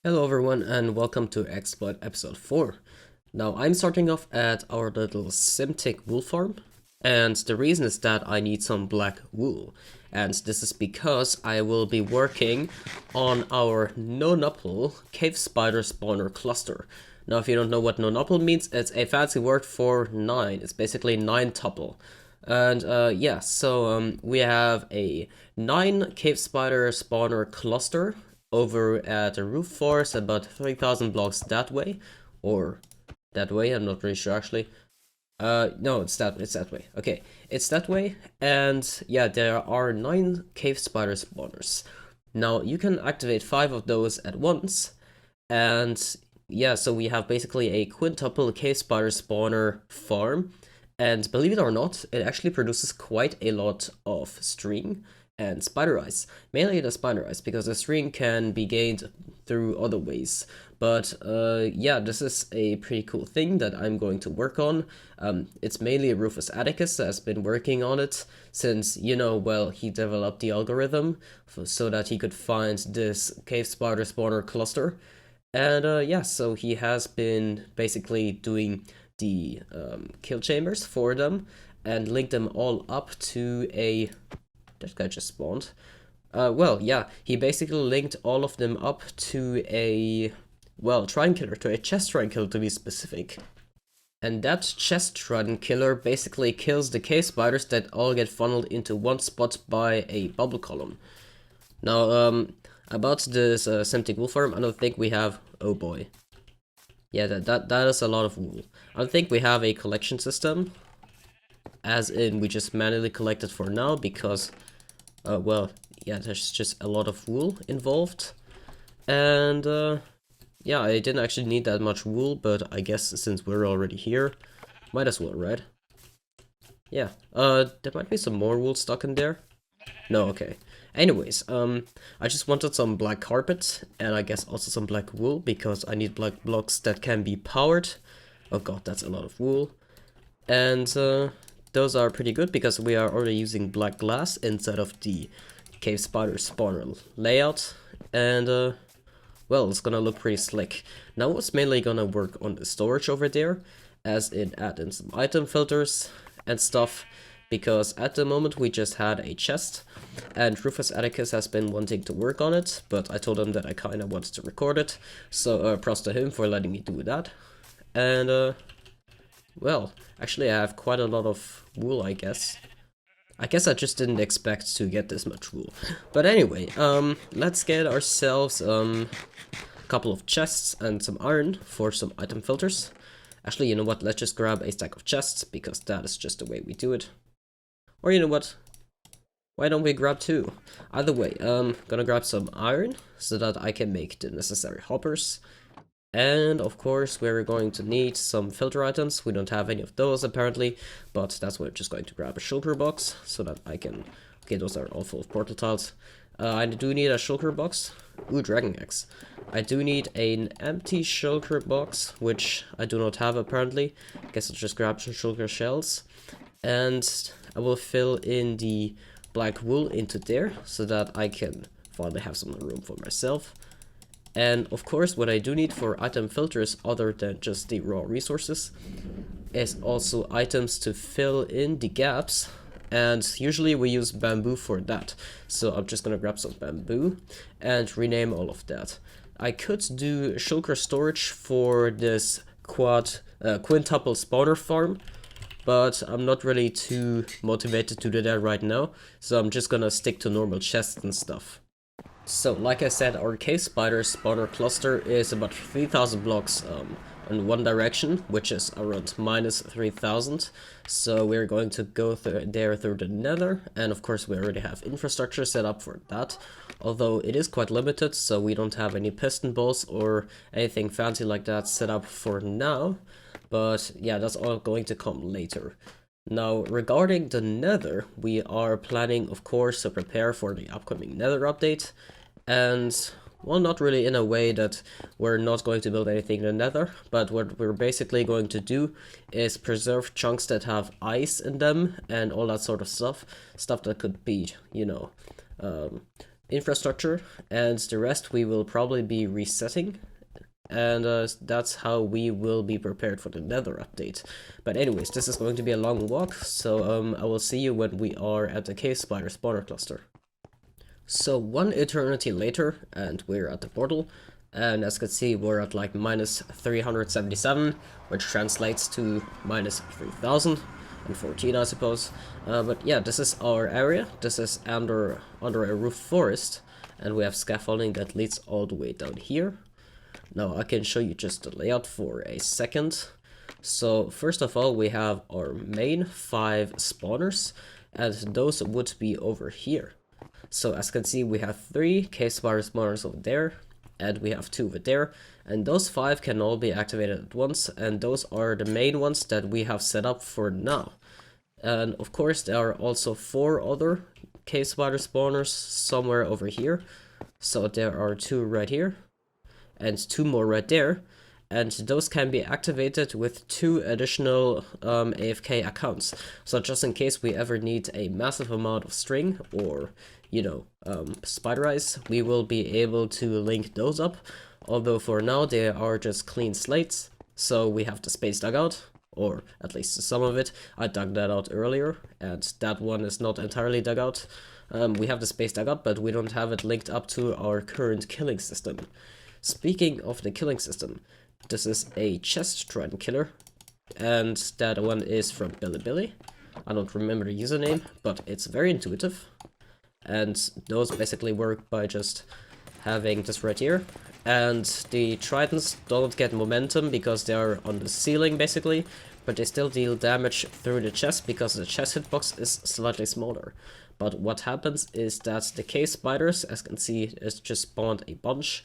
Hello everyone and welcome to Xploit episode 4. Now I'm starting off at our little Simtic wool farm, and the reason is that I need some black wool, and this is because I will be working on our Nonuple cave spider spawner cluster. Now if you don't know what Nonuple means, it's a fancy word for 9, it's basically 9-tuple. And we have a 9 cave spider spawner cluster over at the roof forest, about 3,000 blocks that way, or that way, I'm not really sure actually. No, it's that way. Okay, it's that way, and yeah, there are 9 cave spider spawners. Now, you can activate 5 of those at once, and yeah, so we have basically a quintuple cave spider spawner farm, and believe it or not, it actually produces quite a lot of string and spider eyes, mainly the spider eyes, because the string can be gained through other ways. But yeah, this is a pretty cool thing that I'm going to work on. It's mainly RufusAtticus that has been working on it since, well, he developed the algorithm so that he could find this cave spider spawner cluster. And yeah, so he has been basically doing the kill chambers for them and linked them all up to a... That guy just spawned. Well, yeah, he basically linked all of them up to a, well, Trident Killer, to a chest Trident Killer to be specific. And that chest Trident Killer basically kills the cave spiders that all get funneled into one spot by a bubble column. Now, about this Semtic wool farm, I don't think we have... Oh boy. Yeah, that is a lot of wool. I don't think we have a collection system. As in, we just manually collect it for now because... well, yeah, there's just a lot of wool involved. And, yeah, I didn't actually need that much wool, but I guess since we're already here, might as well, right? Yeah, there might be some more wool stuck in there. No, okay. Anyways, I just wanted some black carpet, and I guess also some black wool, because I need black blocks that can be powered. Oh god, that's a lot of wool. And, those are pretty good because we are already using black glass instead of the cave spider spawner layout, and well, it's gonna look pretty slick. Now it's mainly gonna work on the storage over there, as in add in some item filters and stuff, because at the moment we just had a chest, and RufusAtticus has been wanting to work on it, but I told him that I kinda wanted to record it, so props to him for letting me do that. And well, actually I have quite a lot of wool, I guess. I guess I just didn't expect to get this much wool. But anyway, let's get ourselves a couple of chests and some iron for some item filters. Actually, you know what, let's just grab a stack of chests, because that is just the way we do it. Or you know what, why don't we grab 2? Either way, gonna grab some iron so that I can make the necessary hoppers. And of course we're going to need some filter items. We don't have any of those apparently, but that's why we're just going to grab a shulker box so that I can... Okay, those are all full of portal tiles. I do need a shulker box. Ooh, dragon eggs. I do need an empty shulker box, which I do not have apparently. I guess I'll just grab some shulker shells. And I will fill in the black wool into there so that I can finally have some room for myself. And of course, what I do need for item filters, other than just the raw resources, is also items to fill in the gaps. And usually we use bamboo for that. So I'm just gonna grab some bamboo and rename all of that. I could do shulker storage for this quintuple spawner farm, but I'm not really too motivated to do that right now. So I'm just gonna stick to normal chests and stuff. So, like I said, our cave spider spawner cluster is about 3,000 blocks in one direction, which is around minus 3,000. So we're going to go there through the nether, and of course we already have infrastructure set up for that. Although it is quite limited, so we don't have any piston balls or anything fancy like that set up for now. But yeah, that's all going to come later. Now, regarding the nether, we are planning, of course, to prepare for the upcoming nether update. And, well, not really in a way that we're not going to build anything in the nether, but what we're basically going to do is preserve chunks that have ice in them and all that sort of stuff. Stuff that could be, infrastructure, and the rest we will probably be resetting. And that's how we will be prepared for the Nether update. But anyways, this is going to be a long walk, so I will see you when we are at the cave spider spawner cluster. So 1 eternity later, and we're at the portal, and as you can see, we're at like minus 377, which translates to minus 3014, I suppose. But yeah, this is our area. This is under a roof forest, and we have scaffolding that leads all the way down here. Now I can show you just the layout for a second. So first of all, we have our main 5 spawners, and those would be over here. So as you can see, we have 3 cave spider spawners over there, and we have 2 over there, and those 5 can all be activated at once, and those are the main ones that we have set up for now. And of course there are also 4 other cave spider spawners somewhere over here. So there are 2 right here, and 2 more right there, and those can be activated with 2 additional AFK accounts. So just in case we ever need a massive amount of string or, you know, spider eyes, we will be able to link those up. Although for now they are just clean slates, so we have the space dug out, or at least some of it. I dug that out earlier, and that one is not entirely dug out. We have the space dug out, but we don't have it linked up to our current killing system. Speaking of the killing system, this is a chest trident killer, and that one is from Billy. I don't remember the username, but it's very intuitive. And those basically work by just having this right here. And the tridents don't get momentum because they are on the ceiling basically, but they still deal damage through the chest because the chest hitbox is slightly smaller. But what happens is that the cave spiders, as you can see, is just spawned a bunch.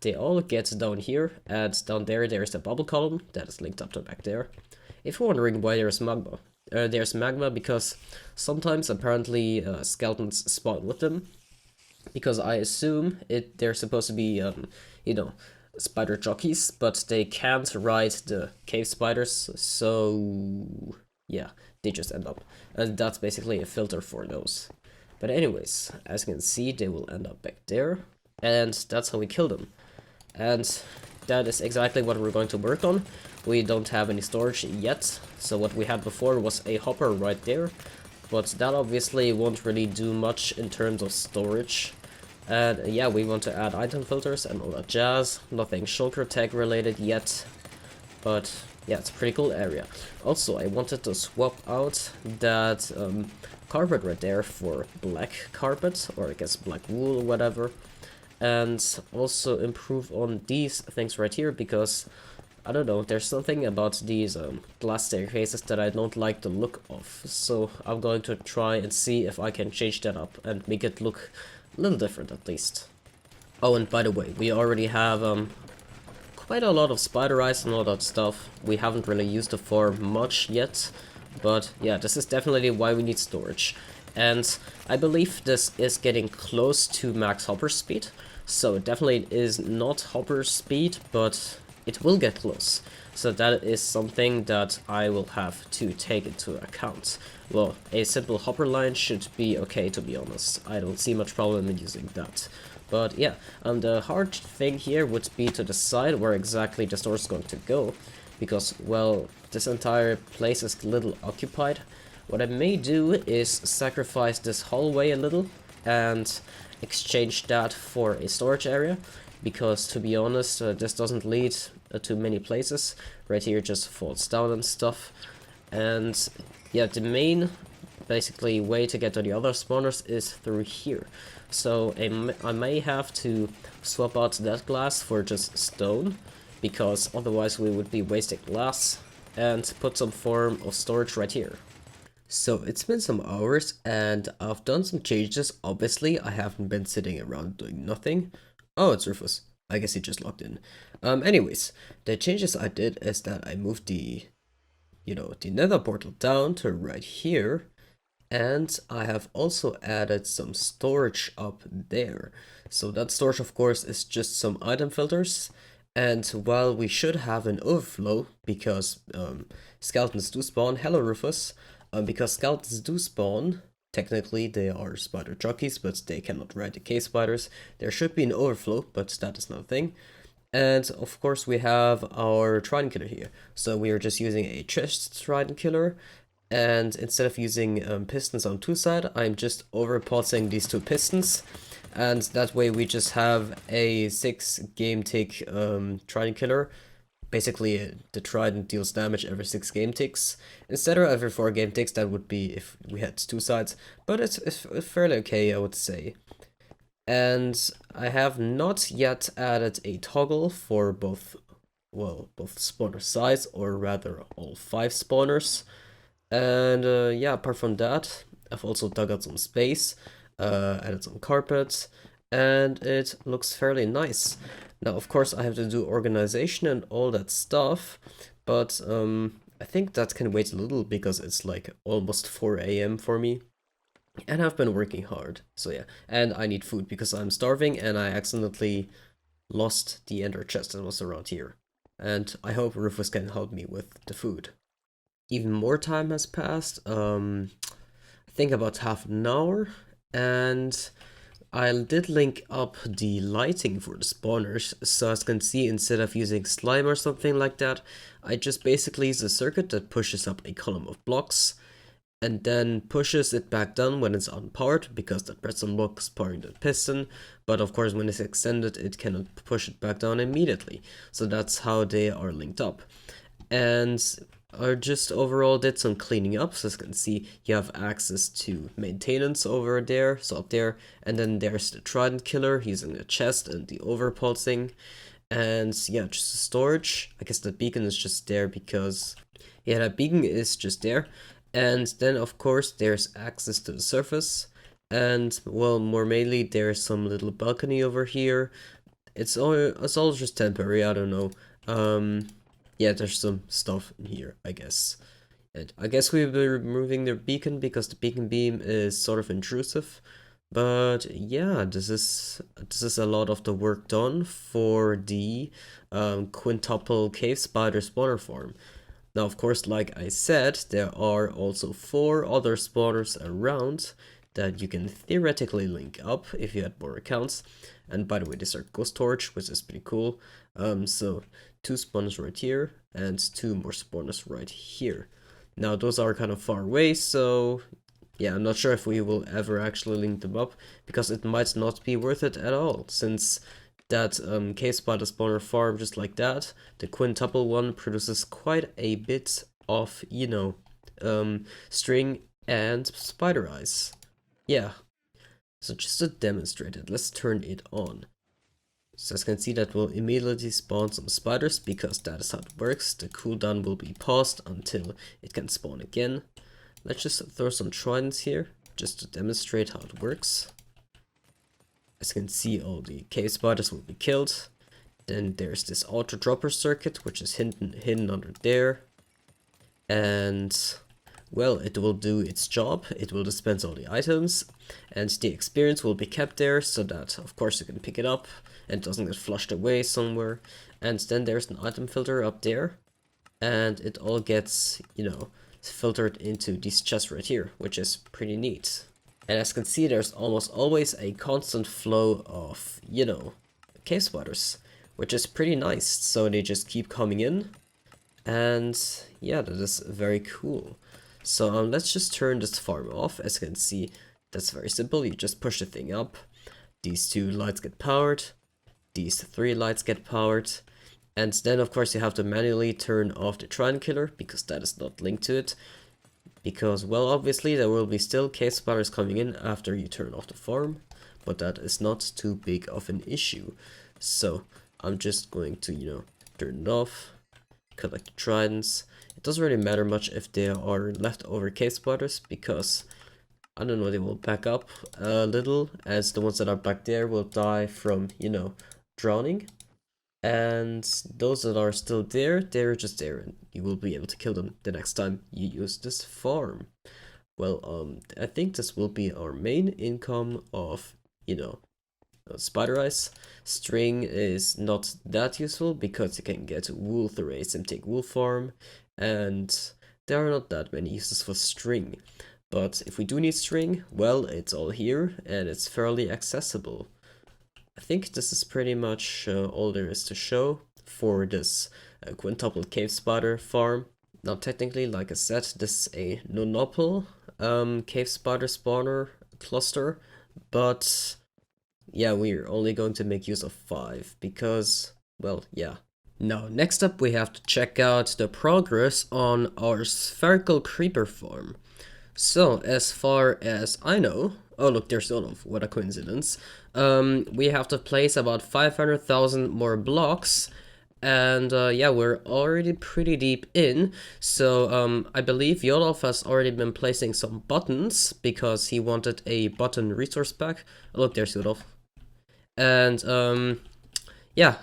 They all get down here, and down there's the bubble column that is linked up to back there. If you're wondering why there's magma because sometimes apparently skeletons spawn with them. Because I assume they're supposed to be, you know, spider jockeys, but they can't ride the cave spiders, so yeah, they just end up. And that's basically a filter for those. But anyways, as you can see, they will end up back there, and that's how we kill them. And that is exactly what we're going to work on. We don't have any storage yet, so what we had before was a hopper right there, but that obviously won't really do much in terms of storage. And yeah, we want to add item filters and all that jazz. Nothing shulker tag related yet, but yeah, it's a pretty cool area. Also, I wanted to swap out that carpet right there for black carpet, or I guess black wool or whatever. And also improve on these things right here, because I don't know, there's something about these glass staircases that I don't like the look of. So I'm going to try and see if I can change that up and make it look a little different at least. Oh, and by the way, we already have quite a lot of spider eyes and all that stuff. We haven't really used it for much yet, but yeah, this is definitely why we need storage. And I believe this is getting close to max hopper speed. So it definitely is not hopper speed, but it will get close. So that is something that I will have to take into account. Well, a simple hopper line should be okay, to be honest. I don't see much problem in using that. But yeah, the hard thing here would be to decide where exactly the store is going to go. Because, well, this entire place is a little occupied. What I may do is sacrifice this hallway a little and exchange that for a storage area, because to be honest, this doesn't lead to many places. Right here just falls down and stuff. And yeah, the main basically way to get to the other spawners is through here. So I may have to swap out that glass for just stone, because otherwise we would be wasting glass, and put some form of storage right here. So it's been some hours and I've done some changes. Obviously, I haven't been sitting around doing nothing. Oh, it's Rufus. I guess he just logged in. Anyways, the changes I did is that I moved the nether portal down to right here. And I have also added some storage up there. So that storage, of course, is just some item filters. And while we should have an overflow, because skeletons do spawn, hello Rufus, because skeletons do spawn, Technically, they are spider jockeys, but they cannot ride the cave spiders. There should be an overflow, but that is not a thing. And of course, we have our trident killer here. So we are just using a chest trident killer. And instead of using pistons on two sides, I'm just overpulsing these two pistons. And that way we just have a 6 game tick trident killer. Basically, the trident deals damage every 6 game ticks. Instead of every 4 game ticks, that would be if we had two sides. But it's fairly okay, I would say. And I have not yet added a toggle for both spawner size, or rather all 5 spawners. And yeah, apart from that, I've also dug out some space, added some carpet, and it looks fairly nice. Now, of course, I have to do organization and all that stuff, but I think that can wait a little because it's like almost 4 AM for me. And I've been working hard, so yeah. And I need food because I'm starving and I accidentally lost the ender chest that was around here. And I hope Rufus can help me with the food. Even more time has passed, I think about half an hour, and I did link up the lighting for the spawners, so as you can see, instead of using slime or something like that, I just basically use a circuit that pushes up a column of blocks, and then pushes it back down when it's unpowered, because that redstone block is powering the piston, but of course when it's extended it cannot push it back down immediately, so that's how they are linked up. And I just overall did some cleaning up, so as you can see you have access to maintenance over there, so up there, and then there's the trident killer using the chest and the overpulsing, and yeah, just the storage. I guess the beacon is just there because, yeah, that beacon is just there. And then of course there's access to the surface, and well, more mainly there's some little balcony over here. It's all just temporary, I don't know. Yeah, there's some stuff in here, I guess. And I guess we'll be removing the beacon because the beacon beam is sort of intrusive. But yeah, this is a lot of the work done for the quintuple cave spider spawner farm. Now, of course, like I said, there are also 4 other spawners around that you can theoretically link up if you had more accounts. And by the way, these are ghost torch, which is pretty cool. So 2 spawners right here and 2 more spawners right here. Now those are kind of far away, so yeah, I'm not sure if we will ever actually link them up, because it might not be worth it at all, since that cave spider spawner farm, just like that, the quintuple one produces quite a bit of, you know, string and spider eyes. Yeah, so just to demonstrate it, let's turn it on. So as you can see, that will immediately spawn some spiders, because that is how it works. The cooldown will be paused until it can spawn again. Let's just throw some tridents here, just to demonstrate how it works. As you can see, all the cave spiders will be killed. Then there's this auto dropper circuit, which is hidden under there. And well, it will do its job. It will dispense all the items, and the experience will be kept there, so that of course you can pick it up and it doesn't get flushed away somewhere. And then there's an item filter up there, and it all gets, you know, filtered into these chests right here, which is pretty neat. And as you can see, there's almost always a constant flow of, you know, cave spiders, which is pretty nice. So they just keep coming in, and yeah, that is very cool. So let's just turn this farm off. As you can see, that's very simple. You just push the thing up. These 2 lights get powered. These 3 lights get powered. And then of course you have to manually turn off the trident killer, because that is not linked to it. Because, well, obviously there will be still cave spiders coming in after you turn off the farm, but that is not too big of an issue. So I'm just going to, you know, turn it off, collect the tridents. It doesn't really matter much if there are leftover cave spiders, because, I don't know, they will back up a little, as the ones that are back there will die from, you know, drowning. And those that are still there, they're just there, and you will be able to kill them the next time you use this farm. Well, I think this will be our main income of, you know, spider eyes. String is not that useful, because you can get wool through a simptic wool farm, and there are not that many uses for string. But if we do need string, well, it's all here and it's fairly accessible. I think this is pretty much all there is to show for this quintuple cave spider farm. Now technically, like I said, this is a Nonuple cave spider spawner cluster, but yeah, we're only going to make use of 5 because, well, yeah. Now, next up we have to check out the progress on our spherical creeper farm. So, as far as I know, oh look, there's Yodalf, what a coincidence. We have to place about 500,000 more blocks, and yeah, we're already pretty deep in. So I believe Yodalf has already been placing some buttons because he wanted a button resource pack. Oh, look, there's Yodalf. And yeah,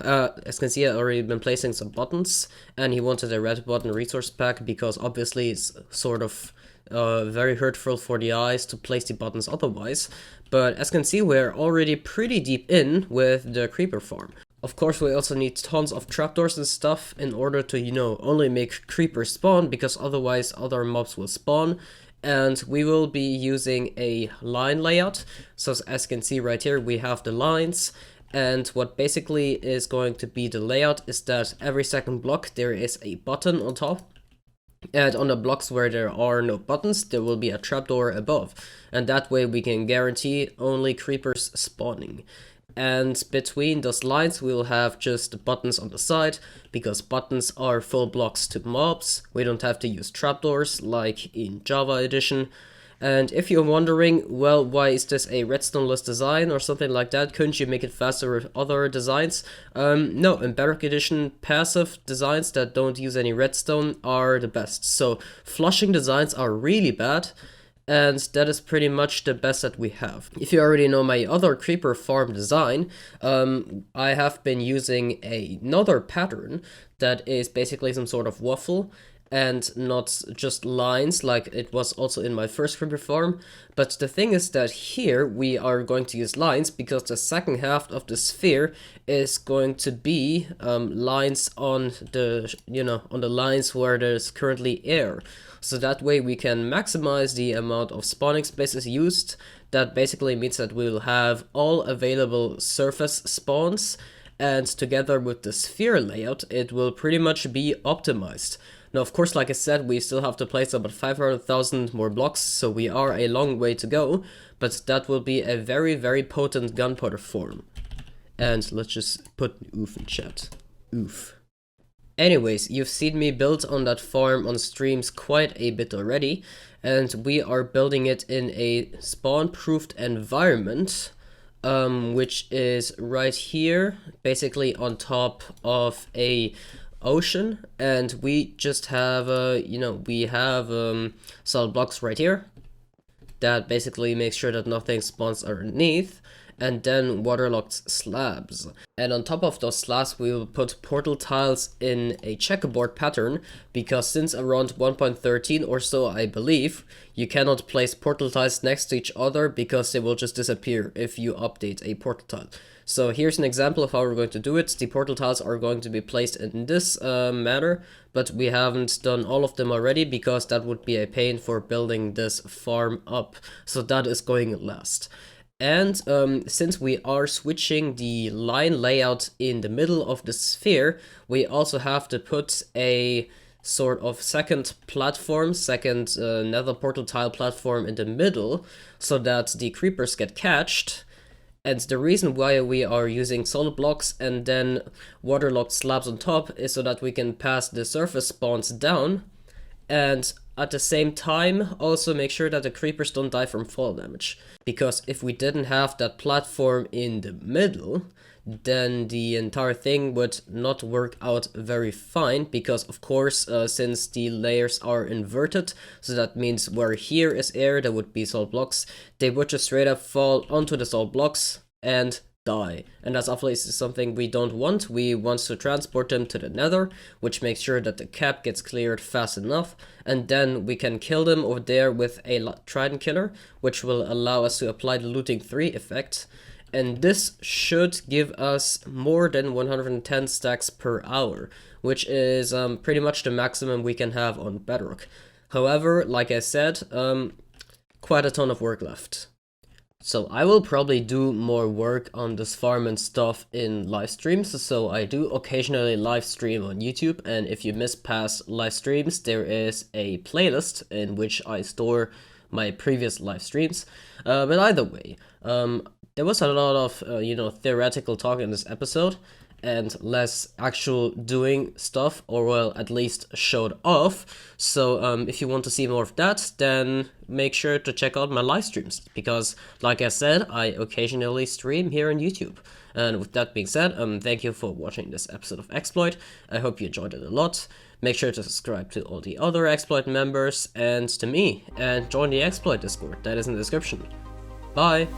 as you can see, I've already been placing some buttons, and he wanted a red button resource pack because obviously it's sort of very hurtful for the eyes to place the buttons otherwise. But as you can see, we're already pretty deep in with the creeper farm. Of course, we also need tons of trapdoors and stuff in order to, you know, only make creepers spawn, because otherwise other mobs will spawn. And we will be using a line layout. So as you can see right here, we have the lines. And what basically is going to be the layout is that every second block there is a button on top. And on the blocks where there are no buttons, there will be a trapdoor above. And that way we can guarantee only creepers spawning. And between those lines we'll have just buttons on the side, because buttons are full blocks to mobs. We don't have to use trapdoors like in Java Edition. And if you're wondering, well, why is this a redstone-less design or something like that? Couldn't you make it faster with other designs? No, in Bedrock Edition, passive designs that don't use any redstone are the best. So flushing designs are really bad, and that is pretty much the best that we have. If you already know my other creeper farm design, I have been using another pattern that is basically some sort of waffle, and not just lines like it was also in my first creeper farm. But the thing is that here we are going to use lines because the second half of the sphere is going to be lines on the, you know, on the lines where there's currently air. So that way we can maximize the amount of spawning spaces used. That basically means that we'll have all available surface spawns, and together with the sphere layout, it will pretty much be optimized. Now, of course, like I said, we still have to place about 500,000 more blocks, so we are a long way to go, but that will be a very, very potent gunpowder form. And let's just put oof in chat. Oof. Anyways, you've seen me build on that farm on streams quite a bit already, and we are building it in a spawn-proofed environment, which is right here, basically on top of a ocean, and we just have you know, we have solid blocks right here that basically makes sure that nothing spawns underneath, and then waterlogged slabs. And on top of those slabs we will put portal tiles in a checkerboard pattern, because since around 1.13 or so, I believe, you cannot place portal tiles next to each other because they will just disappear if you update a portal tile. So here's an example of how we're going to do it. The portal tiles are going to be placed in this manner, but we haven't done all of them already because that would be a pain for building this farm up. So that is going last. And since we are switching the line layout in the middle of the sphere, we also have to put a sort of second platform, second nether portal tile platform in the middle, so that the creepers get catched. And the reason why we are using solid blocks and then waterlogged slabs on top is so that we can pass the surface spawns down, and at the same time also make sure that the creepers don't die from fall damage. Because if we didn't have that platform in the middle, then the entire thing would not work out very fine, because of course since the layers are inverted, so that means where here is air, there would be solid blocks, they would just straight up fall onto the solid blocks and die. And that's obviously something we don't want. We want to transport them to the nether, which makes sure that the cap gets cleared fast enough, and then we can kill them over there with a trident killer, which will allow us to apply the looting 3 effect. And this should give us more than 110 stacks per hour, which is pretty much the maximum we can have on Bedrock. However, like I said, quite a ton of work left. So I will probably do more work on this farm and stuff in live streams, so I do occasionally live stream on YouTube, and if you miss past live streams, there is a playlist in which I store my previous live streams. But either way, there was a lot of, theoretical talk in this episode, and less actual doing stuff, or well, at least showed off. So if you want to see more of that, then make sure to check out my live streams, because like I said, I occasionally stream here on YouTube. And with that being said, thank you for watching this episode of Xploit. I hope you enjoyed it a lot. Make sure to subscribe to all the other Xploit members and to me, and join the Xploit Discord that is in the description. Bye!